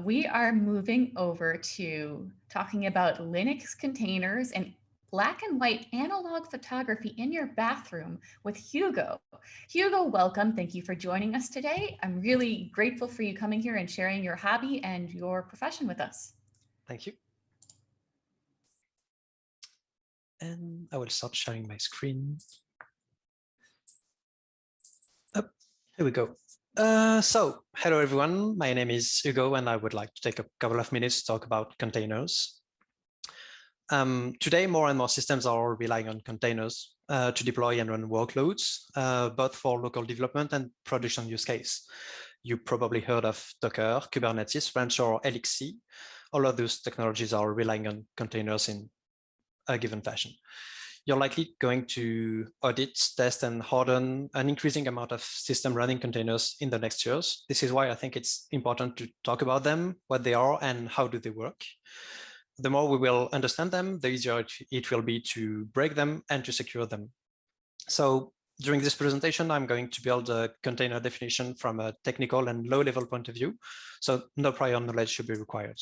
We are moving over to talking about Linux containers and black and white analog photography in your bathroom with Hugo. Hugo, welcome. Thank you for joining us today. I'm really grateful for you coming here and sharing your hobby and your profession with us. Thank you. And I will start sharing my screen. Oh, here we go. So, hello everyone. My name is Hugo, and I would like to take a couple of minutes to talk about containers. Today, more and more systems are relying on containers to deploy and run workloads, both for local development and production use case. You probably heard of Docker, Kubernetes, Ranch, or LXC. All of those technologies are relying on containers in a given fashion. You're likely going to audit, test, and harden an increasing amount of system running containers in the next years. This is why I think it's important to talk about them, what they are, and how do they work. The more we will understand them, the easier it will be to break them and to secure them. So during this presentation, I'm going to build a container definition from a technical and low-level point of view, so no prior knowledge should be required.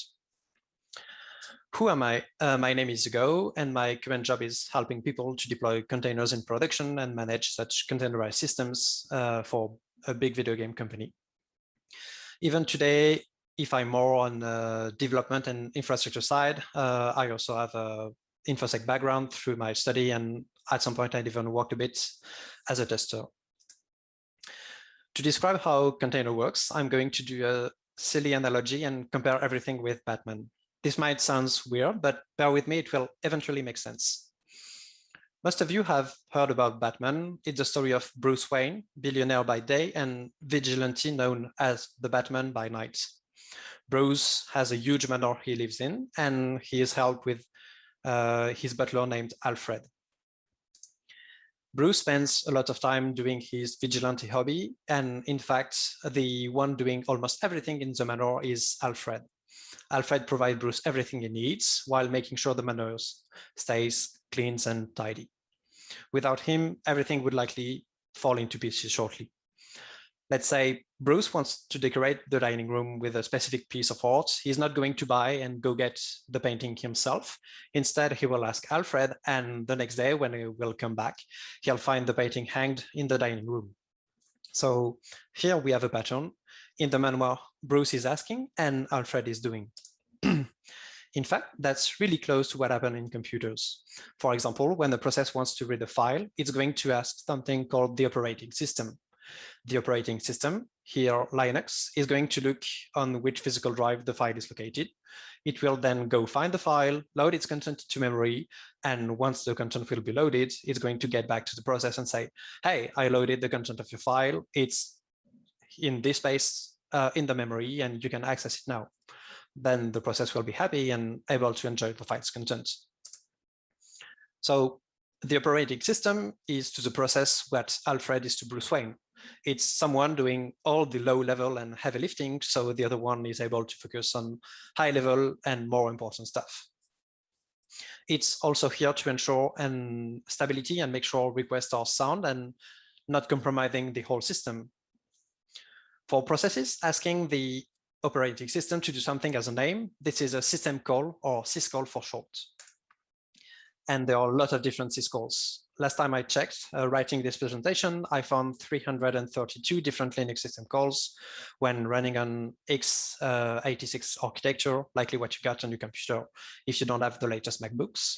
Who am I? My name is Hugo, and my current job is helping people to deploy containers in production and manage such containerized systems for a big video game company. Even today, if I'm more on the development and infrastructure side, I also have a InfoSec background through my study, and at some point I even worked a bit as a tester. To describe how container works, I'm going to do a silly analogy and compare everything with Batman. This might sound weird, but bear with me, it will eventually make sense. Most of you have heard about Batman. It's the story of Bruce Wayne, billionaire by day and vigilante known as the Batman by night. Bruce has a huge manor he lives in, and he is helped with his butler named Alfred. Bruce spends a lot of time doing his vigilante hobby, and in fact, the one doing almost everything in the manor is Alfred. Alfred provides Bruce everything he needs while making sure the manor stays clean and tidy. Without him, everything would likely fall into pieces shortly. Let's say Bruce wants to decorate the dining room with a specific piece of art. He's not going to buy and go get the painting himself. Instead, he will ask Alfred, and the next day when he will come back, he'll find the painting hanged in the dining room. So here we have a pattern. In the manual, Bruce is asking and Alfred is doing. In fact, that's really close to what happens in computers. For example, when the process wants to read a file, it's going to ask something called the operating system. The operating system, here Linux, is going to look on which physical drive the file is located. It will then go find the file, load its content to memory, and once the content will be loaded, it's going to get back to the process and say, hey, I loaded the content of your file. It's in this space in the memory, and you can access it now. Then the process will be happy and able to enjoy the file's content. So the operating system is to the process what Alfred is to Bruce Wayne. It's someone doing all the low level and heavy lifting, so the other one is able to focus on high level and more important stuff. It's also here to ensure stability and make sure requests are sound and not compromising the whole system. For processes, asking the operating system to do something as a name, this is a system call, or syscall for short. And there are a lot of different syscalls. Last time I checked, writing this presentation, I found 332 different Linux system calls when running on x86 architecture, likely what you got on your computer if you don't have the latest MacBooks.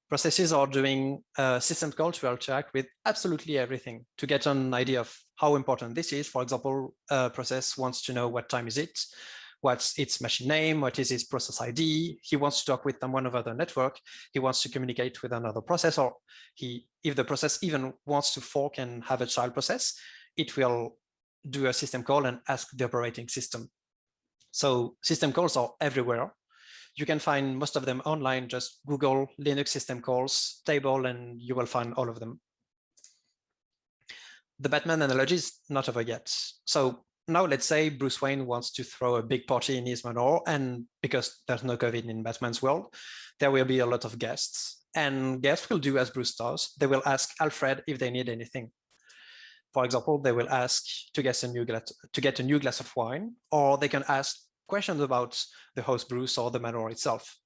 Processes are doing a system call to interact with absolutely everything. To get an idea of how important this is, for example, a process wants to know what time is it, what's its machine name, what is its process ID. He wants to talk with someone over the network. He wants to communicate with another process, or if the process even wants to fork and have a child process, it will do a system call and ask the operating system. So system calls are everywhere. You can find most of them online. Just Google Linux system calls table and you will find all of them. The Batman analogy is not over yet. So now let's say Bruce Wayne wants to throw a big party in his manor, and because there's no COVID in Batman's world, there will be a lot of guests. And guests will do as Bruce does. They will ask Alfred if they need anything. For example, they will ask to get a new glass of wine, or they can ask questions about the host Bruce or the manual itself.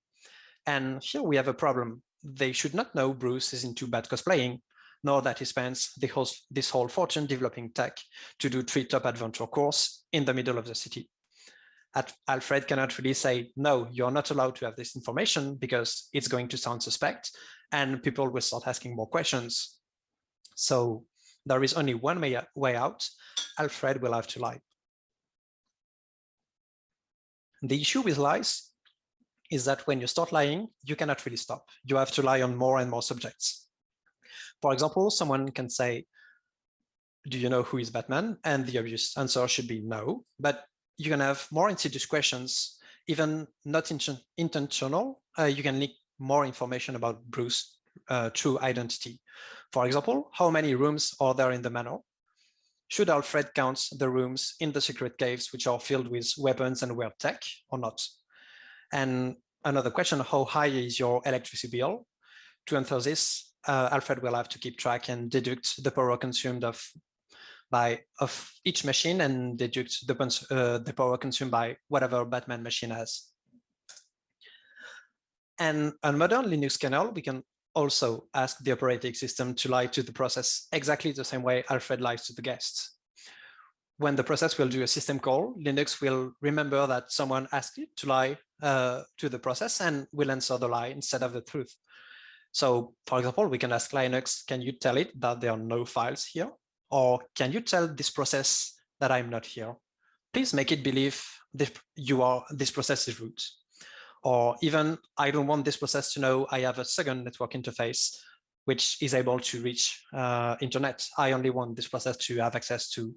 And here we have a problem. They should not know Bruce is into bad cosplaying, nor that he spends this whole fortune developing tech to do 3 top adventure course in the middle of the city. Alfred cannot really say, no, you're not allowed to have this information because it's going to sound suspect and people will start asking more questions. So there is only one way out. Alfred will have to lie. The issue with lies is that when you start lying, you cannot really stop. You have to lie on more and more subjects. For example, someone can say, do you know who is Batman? And the obvious answer should be no, but you can have more insidious questions, even not intentional. You can leak more information about Bruce's true identity. For example, how many rooms are there in the manor? Should Alfred count the rooms in the secret caves which are filled with weapons and weird tech or not? And another question, how high is your electricity bill? To answer this, Alfred will have to keep track and deduct the power consumed of each machine and deduct the power consumed by whatever Batman machine has. And on modern Linux kernel, we can also ask the operating system to lie to the process exactly the same way Alfred lies to the guests. When the process will do a system call, Linux will remember that someone asked it to lie to the process and will answer the lie instead of the truth. So for example, we can ask Linux, can you tell it that there are no files here? Or can you tell this process that I'm not here? Please make it believe this process is root. Or even, I don't want this process to know I have a second network interface which is able to reach internet. I only want this process to have access to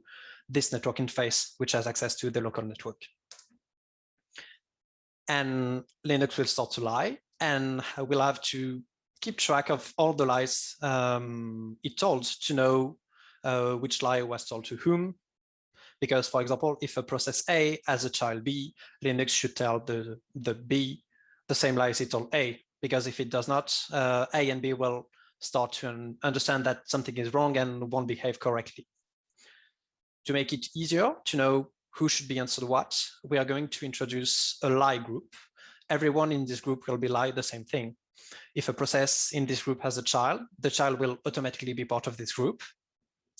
this network interface, which has access to the local network. And Linux will start to lie, and we'll have to keep track of all the lies it told to know which lie was told to whom. Because, for example, if a process A has a child B, Linux should tell the B the same lies it told A, because if it does not, A and B will start to understand that something is wrong and won't behave correctly. To make it easier to know who should be answered what, we are going to introduce a lie group. Everyone in this group will be lie the same thing. If a process in this group has a child, the child will automatically be part of this group.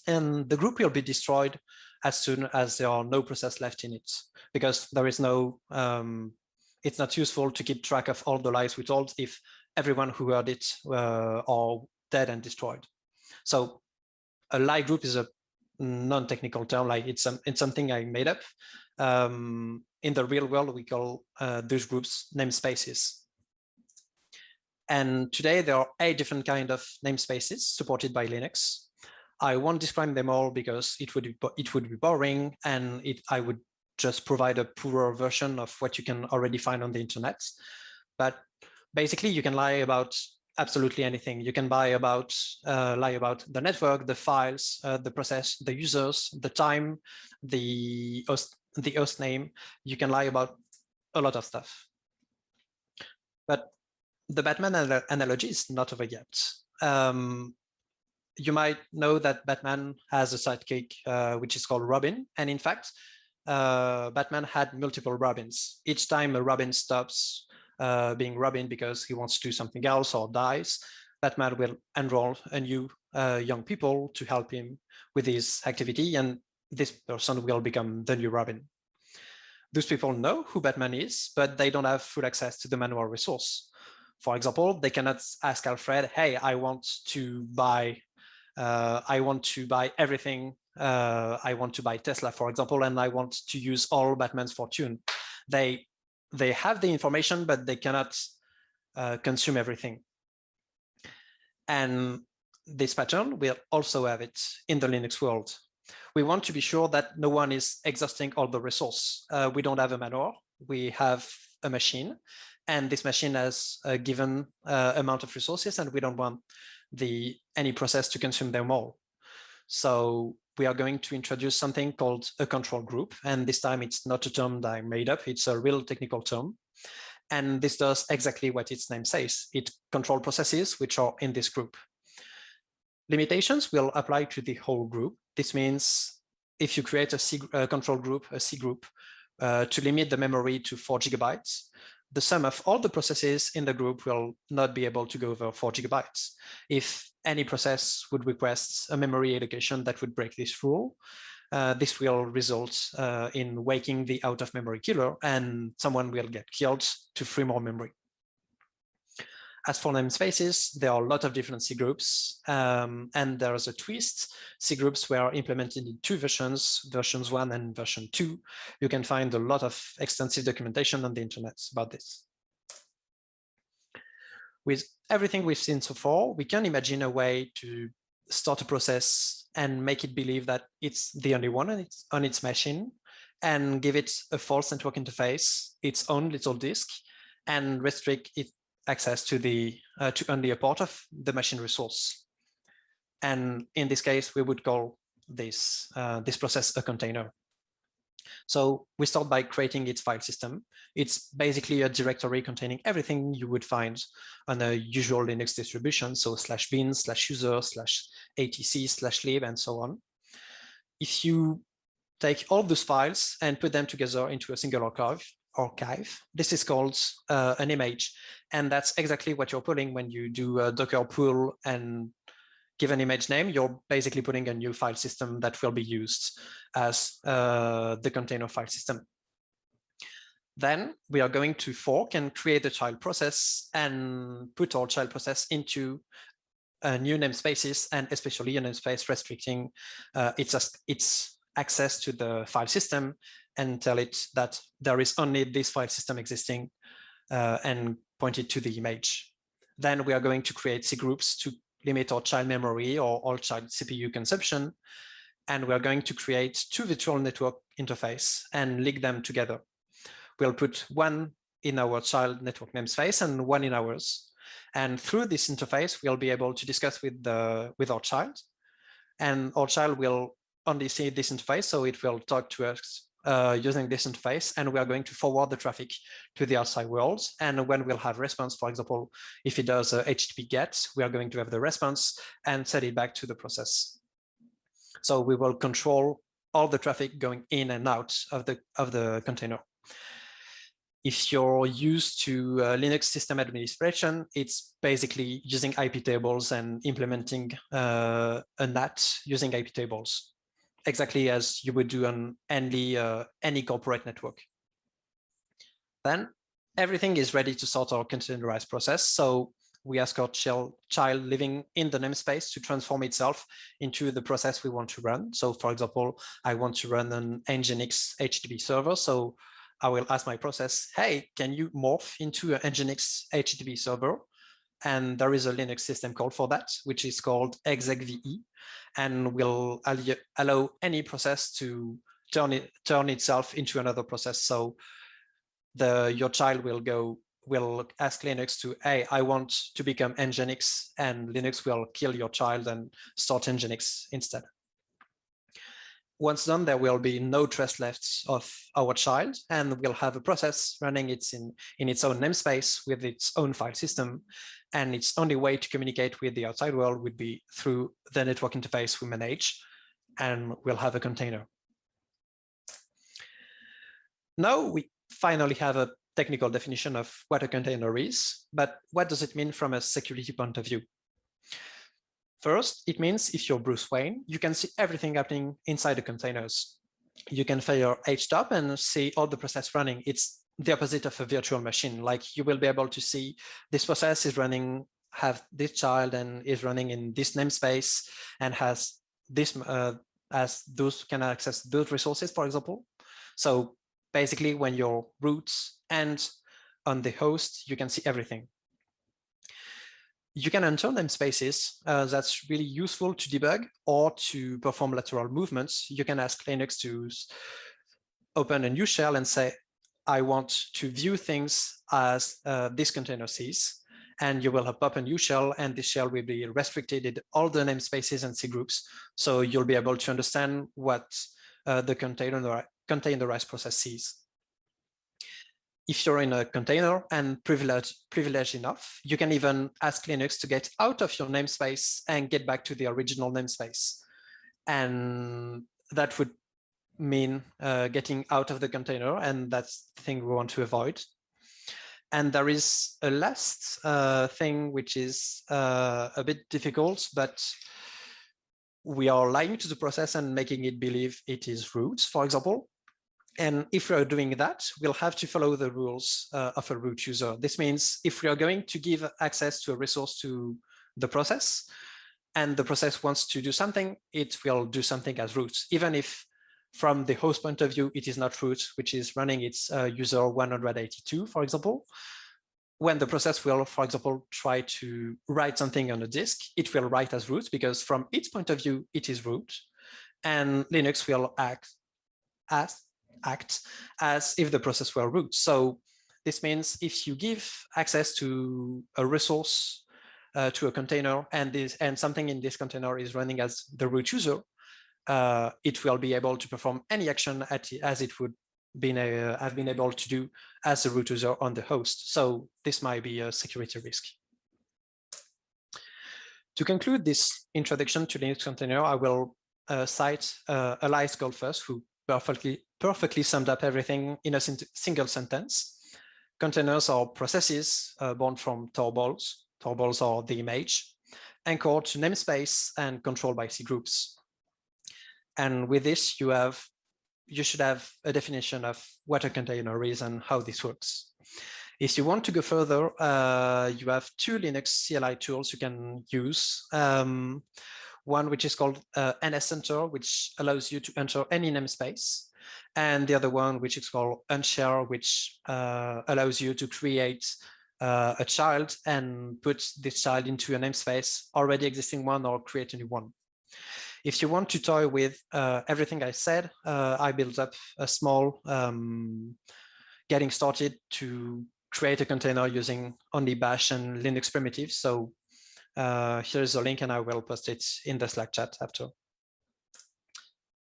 And the group will be destroyed as soon as there are no process left in it, because there is no, it's not useful to keep track of all the lies we told if everyone who heard it are dead and destroyed. So a lie group is a non-technical term, like it's something I made up. In the real world, we call those groups namespaces. And today there are 8 different kinds of namespaces supported by Linux. I won't describe them all because it would be boring, and I would just provide a poorer version of what you can already find on the internet. But basically, you can lie about absolutely anything. You can lie about the network, the files, the process, the users, the time, the host name. You can lie about a lot of stuff. But the Batman analogy is not over yet. You might know that Batman has a sidekick, which is called Robin. And in fact, Batman had multiple Robins. Each time a Robin stops being Robin because he wants to do something else or dies, Batman will enroll a new young people to help him with his activity. And this person will become the new Robin. Those people know who Batman is, but they don't have full access to the manual resource. For example, they cannot ask Alfred, hey, I want to buy everything. I want to buy Tesla, for example, and I want to use all Batman's fortune. They have the information, but they cannot consume everything. And this pattern, we'll also have it in the Linux world. We want to be sure that no one is exhausting all the resource. We don't have a manual, we have a machine, and this machine has a given amount of resources, and we don't want any process to consume them all. So we are going to introduce something called a control group. And this time it's not a term that I made up, it's a real technical term. And this does exactly what its name says. It controls processes which are in this group. Limitations will apply to the whole group. This means if you create a control group, a C group, to limit the memory to 4 gigabytes. The sum of all the processes in the group will not be able to go over 4 gigabytes. If any process would request a memory allocation that would break this rule, this will result in waking the out-of-memory killer, and someone will get killed to free more memory. As for namespaces, there are a lot of different C groups, and there's a twist. C groups were implemented in 2 versions, versions 1 and version 2. You can find a lot of extensive documentation on the internet about this. With everything we've seen so far, we can imagine a way to start a process and make it believe that it's the only one on its machine, and give it a false network interface, its own little disk, and restrict its access to only a part of the machine resource. And in this case, we would call this process a container. So we start by creating its file system. It's basically a directory containing everything you would find on a usual Linux distribution, so /bin, /user, /atc, /lib, and so on. If you take all those files and put them together into a single archive, this is called an image. And that's exactly what you're pulling when you do a Docker pull and give an image name. You're basically putting a new file system that will be used as the container file system. Then we are going to fork and create a child process and put our child process into new namespaces, and especially a namespace restricting its access to the file system, and tell it that there is only this file system existing, and point it to the image. Then we are going to create C groups to limit our child memory or all child CPU consumption. And we're going to create 2 virtual network interface and link them together. We'll put one in our child network namespace and one in ours. And through this interface, we'll be able to discuss with our child. And our child will only see this interface, so it will talk to us using this interface, and we are going to forward the traffic to the outside world. And when we'll have response, for example, if it does a HTTP GET, we are going to have the response and set it back to the process. So we will control all the traffic going in and out of the container. If you're used to Linux system administration, it's basically using IP tables and implementing a NAT using IP tables, exactly as you would do on any corporate network. Then everything is ready to start our containerized process. So we ask our child living in the namespace to transform itself into the process we want to run. So for example, I want to run an Nginx HTTP server. So I will ask my process, hey, can you morph into an Nginx HTTP server? And there is a Linux system call for that, which is called execve, and will allow any process to turn itself into another process. So your child will ask Linux to, hey, I want to become Nginx, and Linux will kill your child and start Nginx instead. Once done, there will be no trace left of our child, and we'll have a process running in its own namespace with its own file system. And its only way to communicate with the outside world would be through the network interface we manage, and we'll have a container. Now we finally have a technical definition of what a container is, but what does it mean from a security point of view? First, it means if you're Bruce Wayne, you can see everything happening inside the containers. You can fire htop and see all the process running. It's the opposite of a virtual machine. Like, you will be able to see this process is running, have this child, and is running in this namespace, and has this as those can access those resources, for example. So basically, when your root ends on the host, you can see everything. You can enter namespaces. That's really useful to debug or to perform lateral movements. You can ask Linux to open a new shell and say, I want to view things as this container sees. And you will have up a new shell, and this shell will be restricted in all the namespaces and C groups. So you'll be able to understand what the containerized process sees. If you're in a container and privileged enough, you can even ask Linux to get out of your namespace and get back to the original namespace. And that would mean getting out of the container, and that's the thing we want to avoid. And there is a last thing which is a bit difficult, but we are lying to the process and making it believe it is root, for example. And if we are doing that, we'll have to follow the rules of a root user. This means if we are going to give access to a resource to the process, and the process wants to do something, it will do something as root, even if from the host point of view, it is not root, which is running its user 182, for example. When the process will, for example, try to write something on a disk, it will write as root because from its point of view, it is root. And Linux will act as if the process were root. So this means if you give access to a resource to a container and something in this container is running as the root user, it will be able to perform any action as it would have been able to do as a root user on the host. So this might be a security risk. To conclude this introduction to Linux container, I will cite Elias Goldfuss, who perfectly summed up everything in a single sentence. Containers are processes born from tarballs. Tarballs are the image, anchored to namespace and controlled by C groups. And with this, you should have a definition of what a container is and how this works. If you want to go further, you have two Linux CLI tools you can use. One which is called NSEnter, which allows you to enter any namespace. And the other one, which is called unshare, which allows you to create a child and put this child into a namespace, already existing one, or create a new one. If you want to toy with everything I said, I built up a small getting started to create a container using only Bash and Linux primitives. So here's a link and I will post it in the Slack chat after.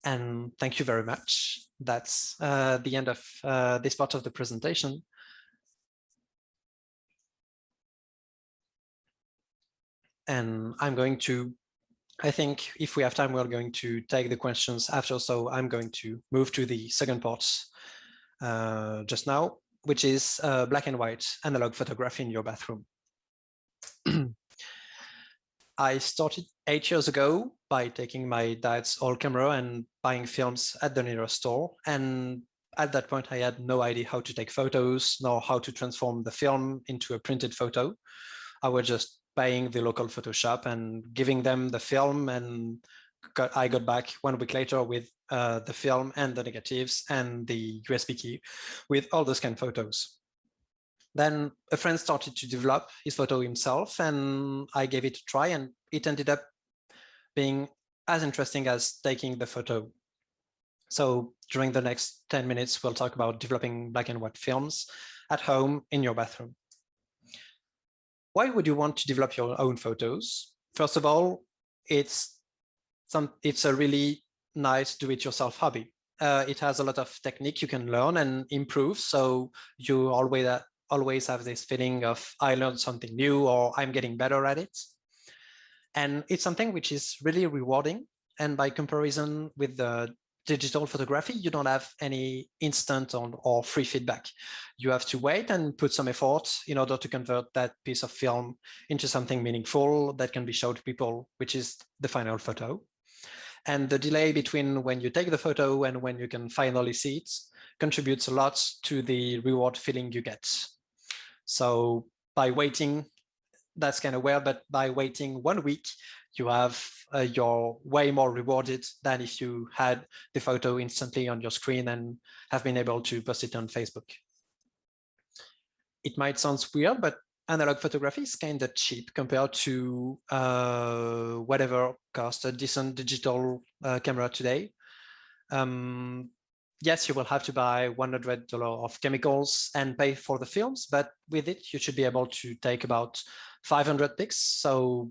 And thank you very much. That's the end of this part of the presentation. And I'm going to, I think if we have time, we're going to take the questions after. So I'm going to move to the second part just now, which is black and white analog photography in your bathroom. I started 8 years ago by taking my dad's old camera and buying films at the nearest store. And at that point, I had no idea how to take photos, nor how to transform the film into a printed photo. I was just buying the local photo shop and giving them the film, and I got back 1 week later with the film and the negatives and the USB key with all the scanned photos. Then a friend started to develop his photo himself, and I gave it a try, and it ended up being as interesting as taking the photo. So during the next 10 minutes, we'll talk about developing black and white films at home in your bathroom. Why would you want to develop your own photos? First of all, it's a really nice do-it-yourself hobby. It has a lot of technique you can learn and improve. So you always have this feeling of I learned something new or I'm getting better at it. And it's something which is really rewarding. And by comparison with the digital photography, you don't have any instant or free feedback. You have to wait and put some effort in order to convert that piece of film into something meaningful that can be shown to people, which is the final photo. And the delay between when you take the photo and when you can finally see it contributes a lot to the reward feeling you get. So by waiting, that's kind of weird, but by waiting 1 week, you're way more rewarded than if you had the photo instantly on your screen and have been able to post it on Facebook. It might sound weird, but analog photography is kind of cheap compared to whatever costs a decent digital camera today. Yes, you will have to buy $100 of chemicals and pay for the films, but with it, you should be able to take about 500 pics. So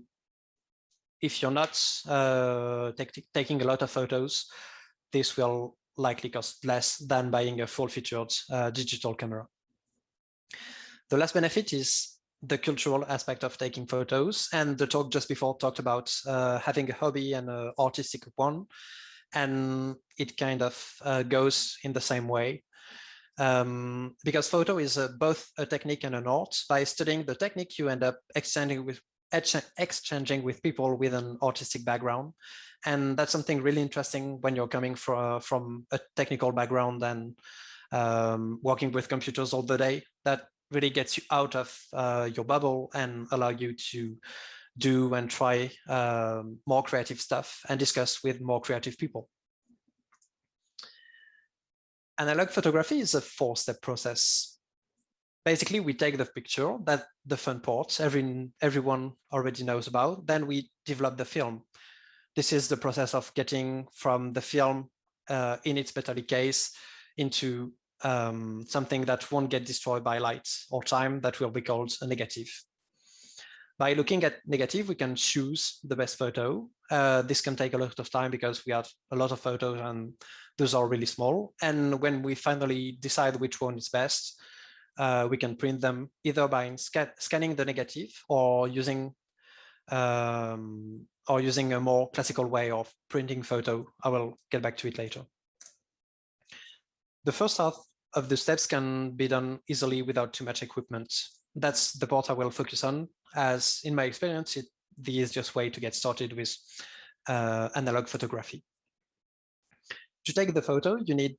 if you're not taking a lot of photos, this will likely cost less than buying a full-featured digital camera. The last benefit is the cultural aspect of taking photos. And the talk just before talked about having a hobby and an artistic one. and it kind of goes in the same way. Because photo is both a technique and an art. By studying the technique, you end up exchanging with people with an artistic background. And that's something really interesting when you're coming from a technical background and working with computers all the day. That really gets you out of your bubble and allow you to do and try more creative stuff and discuss with more creative people. Analog photography is a 4-step process. Basically, we take the picture, that's the fun part, everyone already knows about. Then we develop the film. This is the process of getting from the film in its metallic case into something that won't get destroyed by light or time, that will be called a negative. By looking at negative, we can choose the best photo. This can take a lot of time because we have a lot of photos and those are really small. And when we finally decide which one is best, we can print them either by scanning the negative or using a more classical way of printing photo. I will get back to it later. The first half of the steps can be done easily without too much equipment. That's the part I will focus on, as in my experience, the easiest way to get started with analog photography. To take the photo, you need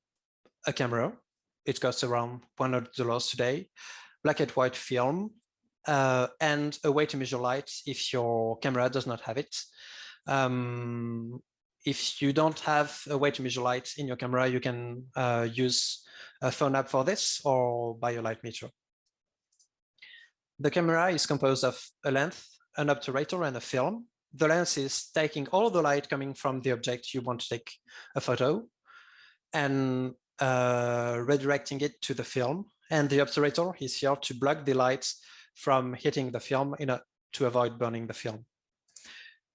a camera. It costs around $100 today, black and white film, and a way to measure light if your camera does not have it. If you don't have a way to measure light in your camera, you can use a phone app for this or buy a light meter. The camera is composed of a lens, an obturator, and a film. The lens is taking all the light coming from the object you want to take a photo and redirecting it to the film. And the obturator is here to block the light from hitting the film to avoid burning the film.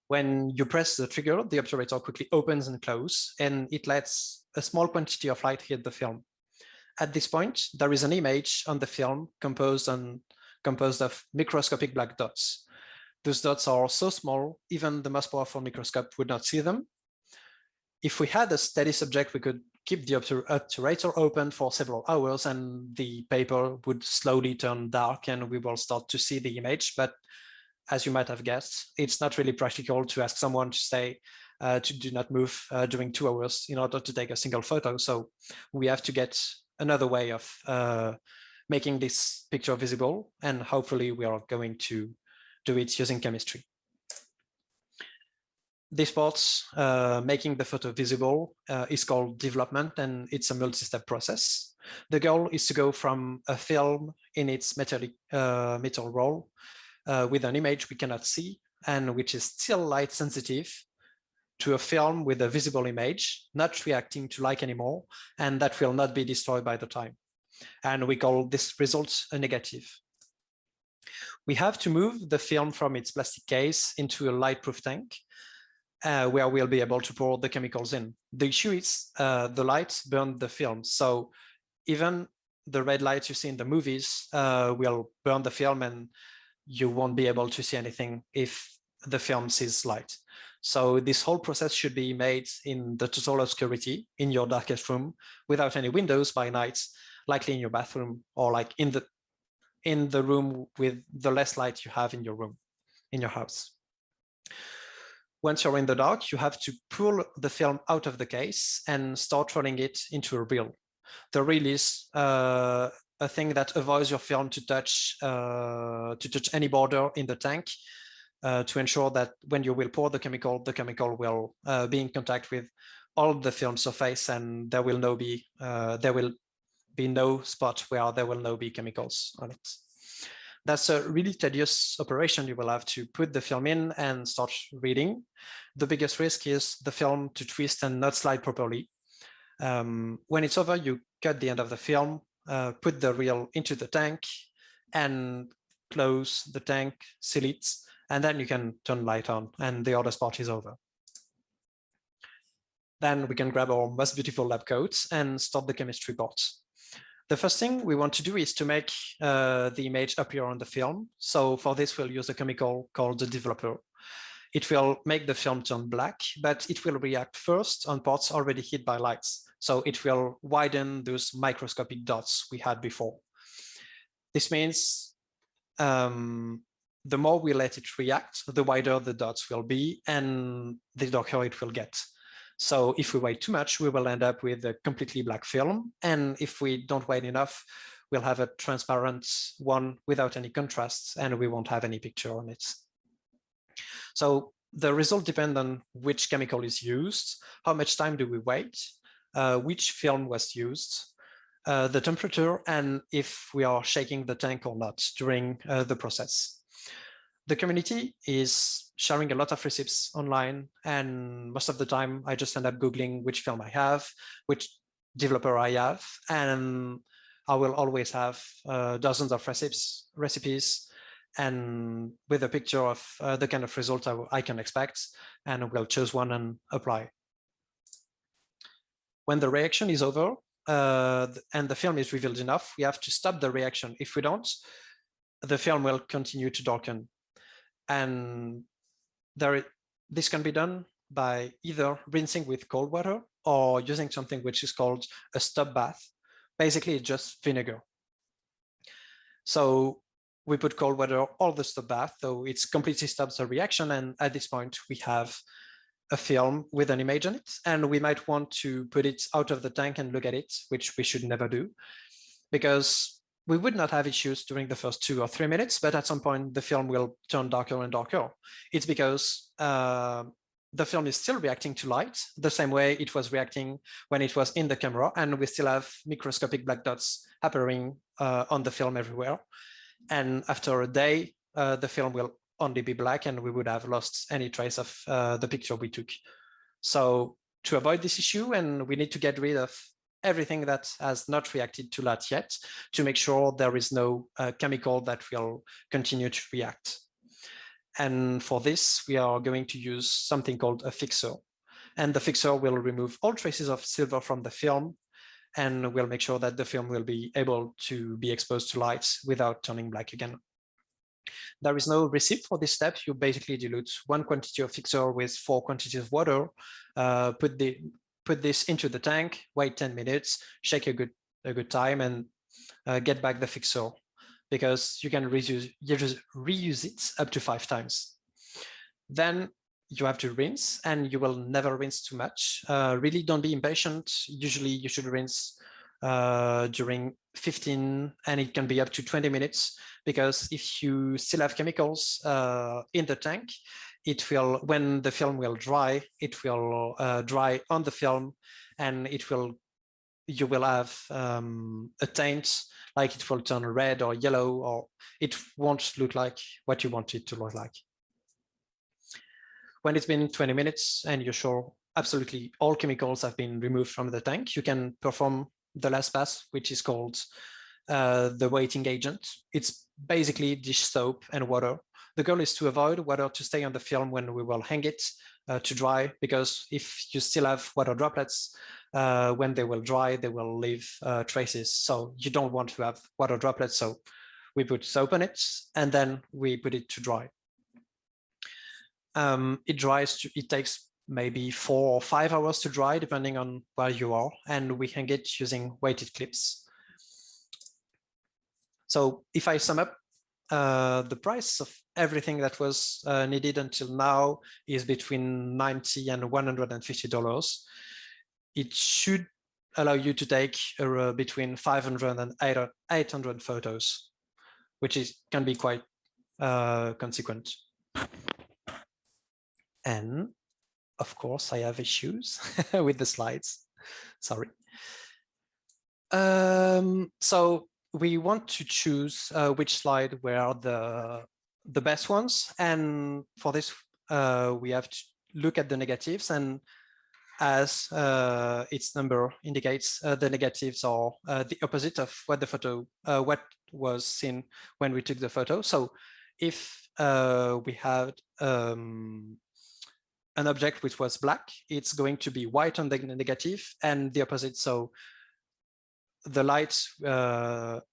When you press the trigger, the obturator quickly opens and closes, and it lets a small quantity of light hit the film. At this point, there is an image on the film composed of microscopic black dots. Those dots are so small, even the most powerful microscope would not see them. If we had a steady subject, we could keep the obturator open for several hours and the paper would slowly turn dark and we will start to see the image. But as you might have guessed, it's not really practical to ask someone to say, to do not move during 2 hours in order to take a single photo. So we have to get another way of making this picture visible, and hopefully we are going to do it using chemistry. This part, making the photo visible, is called development, and it's a multi-step process. The goal is to go from a film in its metal roll with an image we cannot see and which is still light sensitive, to a film with a visible image, not reacting to light anymore, and that will not be destroyed by the time. And we call this result a negative. We have to move the film from its plastic case into a light-proof tank where we'll be able to pour the chemicals in. The issue is the light burned the film. So even the red light you see in the movies will burn the film and you won't be able to see anything if the film sees light. So this whole process should be made in the total obscurity in your darkest room without any windows by night, likely in your bathroom or like in the room with the less light you have in your room, in your house. Once you're in the dark, you have to pull the film out of the case and start rolling it into a reel. The reel is a thing that avoids your film to touch any border in the tank to ensure that when you will pour the chemical will be in contact with all the film surface, and there will be no spot where there will not be chemicals on it. That's a really tedious operation. You will have to put the film in and start reading. The biggest risk is the film to twist and not slide properly. When it's over, you cut the end of the film, put the reel into the tank and close the tank, seal it, and then you can turn light on and the other part is over. Then we can grab our most beautiful lab coats and start the chemistry part. The first thing we want to do is to make the image appear on the film. So for this, we'll use a chemical called the developer. it will make the film turn black, but it will react first on parts already hit by lights. So it will widen those microscopic dots we had before. This means the more we let it react, the wider the dots will be and the darker it will get. So if we wait too much, we will end up with a completely black film. And if we don't wait enough, we'll have a transparent one without any contrast, and we won't have any picture on it. So the result depends on which chemical is used, how much time do we wait, which film was used, the temperature, and if we are shaking the tank or not during the process. The community is sharing a lot of recipes online, and most of the time I just end up Googling which film I have, which developer I have, and I will always have dozens of recipes and with a picture of the kind of result I can expect, and we'll choose one and apply. When the reaction is over and the film is revealed enough, we have to stop the reaction. If we don't, the film will continue to darken. And this can be done by either rinsing with cold water or using something which is called a stop bath. Basically, it's just vinegar. So we put cold water or the stop bath, so it completely stops the reaction. And at this point, we have a film with an image on it. And we might want to put it out of the tank and look at it, which we should never do, because we would not have issues during the first 2 or 3 minutes, but at some point the film will turn darker and darker. It's because the film is still reacting to light the same way it was reacting when it was in the camera, and we still have microscopic black dots appearing on the film everywhere. And after a day, the film will only be black and we would have lost any trace of the picture we took. So to avoid this issue, and we need to get rid of everything that has not reacted to light yet to make sure there is no chemical that will continue to react. And for this, we are going to use something called a fixer. And the fixer will remove all traces of silver from the film and will make sure that the film will be able to be exposed to light without turning black again. There is no recipe for this step. You basically dilute 1 quantity of fixer with 4 quantities of water, put this into the tank, wait 10 minutes, shake a good time, and get back the fixer, because you can reuse it up to 5 times. Then you have to rinse, and you will never rinse too much. Really don't be impatient. Usually you should rinse during 15, and it can be up to 20 minutes, because if you still have chemicals in the tank, it will, when the film will dry, it will dry on the film, and you will have a taint, like it will turn red or yellow, or it won't look like what you want it to look like. When it's been 20 minutes and you're sure absolutely all chemicals have been removed from the tank, you can perform the last pass, which is called the weighting agent. It's basically dish soap and water. The goal is to avoid water to stay on the film when we will hang it to dry, because if you still have water droplets, when they will dry, they will leave traces. So you don't want to have water droplets. So we put soap on it and then we put it to dry. It dries, it takes maybe 4 or 5 hours to dry, depending on where you are. And we hang it using weighted clips. So if I sum up, the price of everything that was needed until now is between $90 and $150. It should allow you to take between 500 and 800 photos, which can be quite consequent. And of course, I have issues with the slides. Sorry. So we want to choose which slide were the best ones. And for this, we have to look at the negatives. And as its number indicates, the negatives are the opposite of what the photo, what was seen when we took the photo. So if we had an object which was black, it's going to be white on the negative, and the opposite. So the light,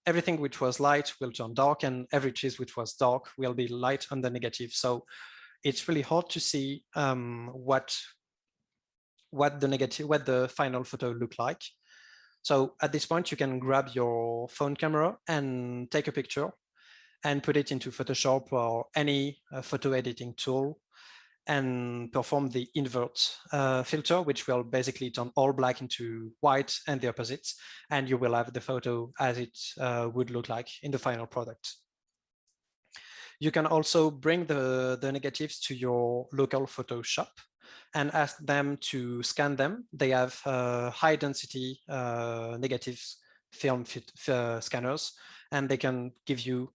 everything which was light will turn dark, and every cheese which was dark will be light on the negative. So it's really hard to see what the final photo look like. So at this point, you can grab your phone camera and take a picture and put it into Photoshop or any photo editing tool and perform the invert filter, which will basically turn all black into white and the opposite. And you will have the photo as it would look like in the final product. You can also bring the negatives to your local photo shop and ask them to scan them. They have high density negatives film scanners, and they can give you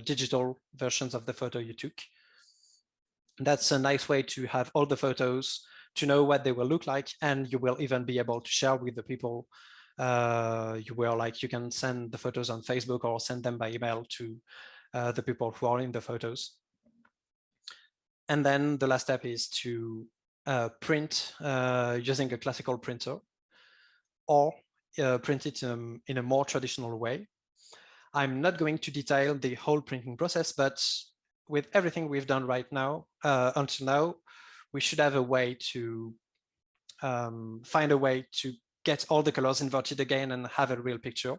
digital versions of the photo you took. That's a nice way to have all the photos, to know what they will look like, and you will even be able to share with the people. You can send the photos on Facebook or send them by email to the people who are in the photos. And then the last step is to print using a classical printer, or print it in a more traditional way. I'm not going to detail the whole printing process, but with everything we've done right now, until now, we should have a way to find a way to get all the colors inverted again and have a real picture.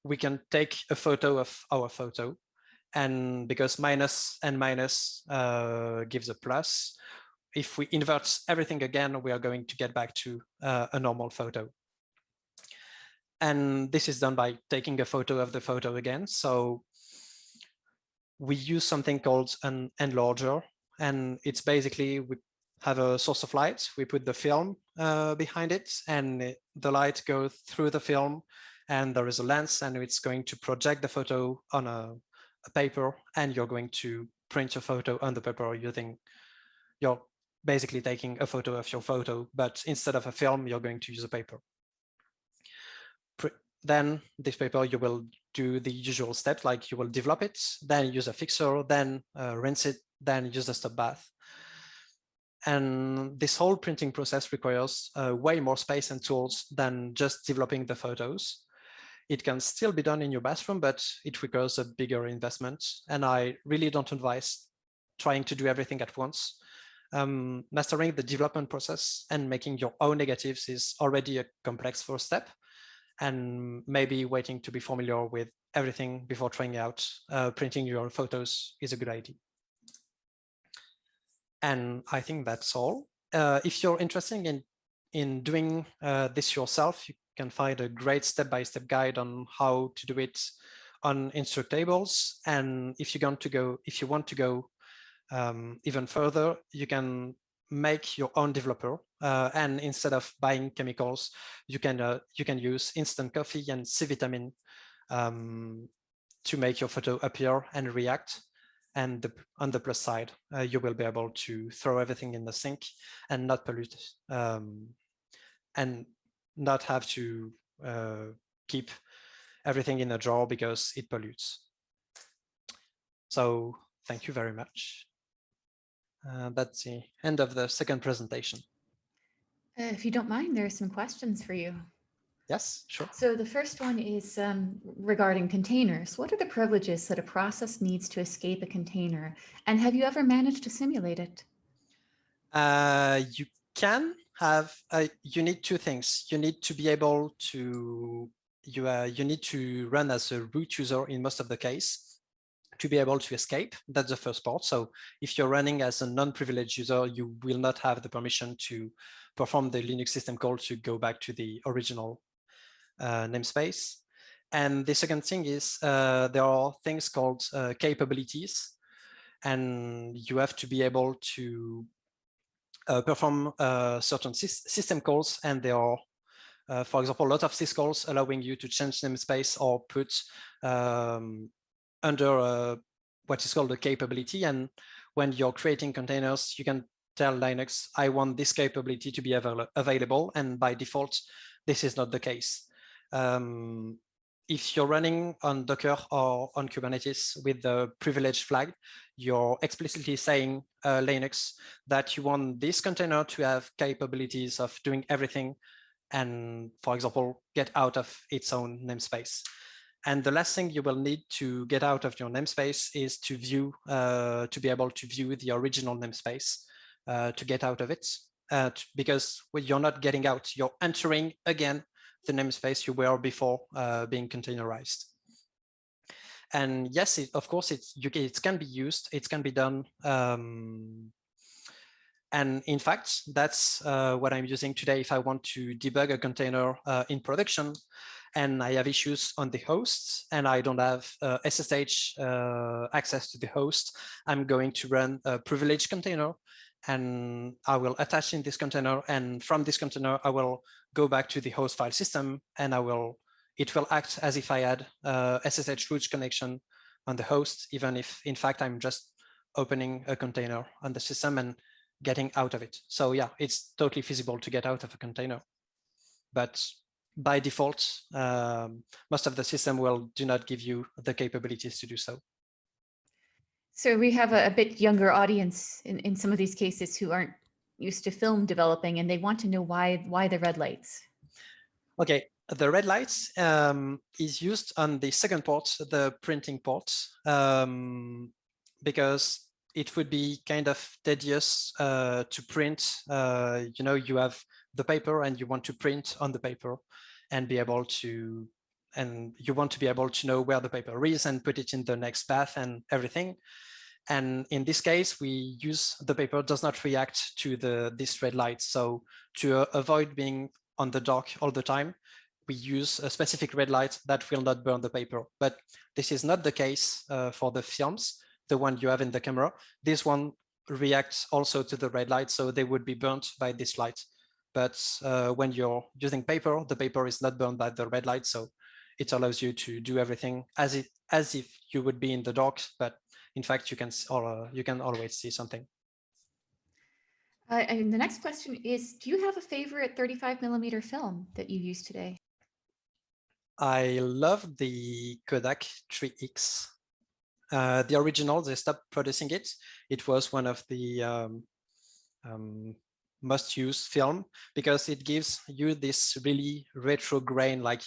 We can take a photo of our photo, and because minus and minus gives a plus, if we invert everything again, we are going to get back to a normal photo. And this is done by taking a photo of the photo again. So we use something called an enlarger, and it's basically, we have a source of light, we put the film behind it, and the light goes through the film, and there is a lens, and it's going to project the photo on a paper, and you're going to print your photo on the paper using, you're basically taking a photo of your photo, but instead of a film, you're going to use a paper. Then this paper, you will do the usual steps, like you will develop it, then use a fixer, then rinse it, then use a stop bath. And this whole printing process requires way more space and tools than just developing the photos. It can still be done in your bathroom, but it requires a bigger investment. And I really don't advise trying to do everything at once. Mastering the development process and making your own negatives is already a complex first step. And maybe waiting to be familiar with everything before trying out printing your own photos is a good idea. And I think that's all. If you're interested in doing this yourself, you can find a great step-by-step guide on how to do it on Instructables. And if you want to go even further, you can make your own developer, and instead of buying chemicals, you can use instant coffee and C vitamin to make your photo appear and react. And on the plus side, you will be able to throw everything in the sink and not pollute, and not have to keep everything in a drawer because it pollutes. So thank you very much. That's the end of the second presentation. If you don't mind, there are some questions for you. Yes, sure. So the first one is regarding containers. What are the privileges that a process needs to escape a container? And have you ever managed to simulate it? You can have, you need two things. You need to be able to, you need to run as a root user in most of the case to be able to escape. That's the first part. So if you're running as a non-privileged user, you will not have the permission to perform the Linux system call to go back to the original namespace. And the second thing is there are things called capabilities, and you have to be able to perform certain system calls, and there are, for example, a lot of syscalls allowing you to change namespace or put under what is called a capability. And when you're creating containers, you can tell Linux, I want this capability to be available. And by default, this is not the case. If you're running on Docker or on Kubernetes with the privilege flag, you're explicitly saying Linux that you want this container to have capabilities of doing everything and, for example, get out of its own namespace. And the last thing you will need to get out of your namespace is to view, to be able to view the original namespace to get out of it, because you're not getting out, you're entering again the namespace you were before being containerized. And yes, of course, it can be used, it can be done. And in fact, that's what I'm using today if I want to debug a container in production and I have issues on the hosts and I don't have SSH access to the host. I'm going to run a privileged container and I will attach in this container. And from this container, I will go back to the host file system and it will act as if I had SSH root connection on the host, even if in fact I'm just opening a container on the system and getting out of it. So yeah, it's totally feasible to get out of a container, but by default, most of the system do not give you the capabilities to do so. So we have a bit younger audience in some of these cases who aren't used to film developing, and they want to know why the red lights. Okay, the red lights is used on the second port, the printing port, because it would be kind of tedious to print. You have the paper and you want to print on the paper and be able to, and you want to be able to know where the paper is and put it in the next path and everything. And in this case, we use the paper does not react to this red light. So to avoid being on the dark all the time, we use a specific red light that will not burn the paper. But this is not the case for the films, the one you have in the camera. This one reacts also to the red light, so they would be burnt by this light. But when you're using paper, the paper is not burned by the red light, so it allows you to do everything as if you would be in the dark, but in fact, you can always see something. And the next question is, do you have a favorite 35mm film that you use today? I love the Kodak 3X. The original, they stopped producing it. It was one of the most used film because it gives you this really retro grain, like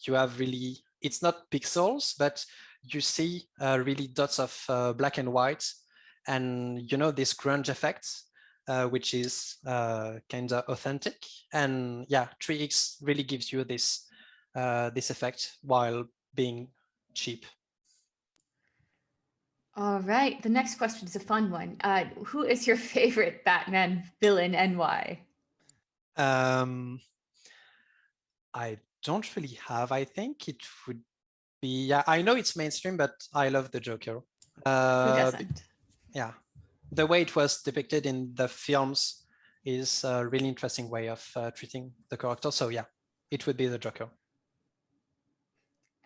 you have really, it's not pixels, but you see really dots of black and white, and this grunge effect, which is kind of authentic. And yeah, 3X really gives you this effect while being cheap. All right, the next question is a fun one. Who is your favorite Batman villain and why? I don't really have. I think it would be, yeah, I know it's mainstream, but I love the Joker. Who doesn't? Yeah, the way it was depicted in the films is a really interesting way of treating the character. So yeah, it would be the Joker.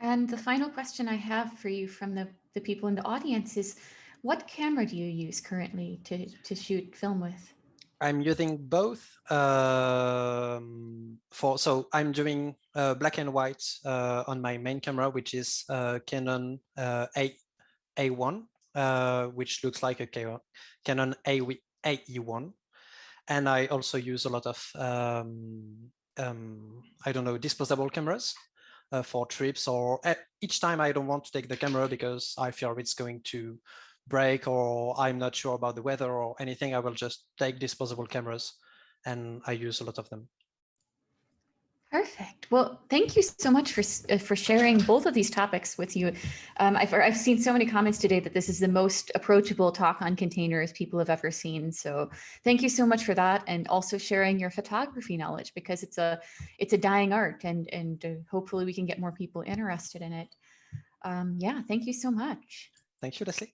And the final question I have for you from the people in the audience is, what camera do you use currently to shoot film with? I'm using both so I'm doing black and white on my main camera, which is Canon A1, which looks like a Canon AE1. And I also use a lot of, I don't know, disposable cameras for trips, or each time I don't want to take the camera because I fear it's going to break or I'm not sure about the weather or anything, I will just take disposable cameras, and I use a lot of them. Perfect. Well, thank you so much for sharing both of these topics with you. I've seen so many comments today that this is the most approachable talk on containers people have ever seen. So thank you so much for that, and also sharing your photography knowledge, because it's a dying art, and hopefully we can get more people interested in it. Yeah, thank you so much. Thank you, Leslie.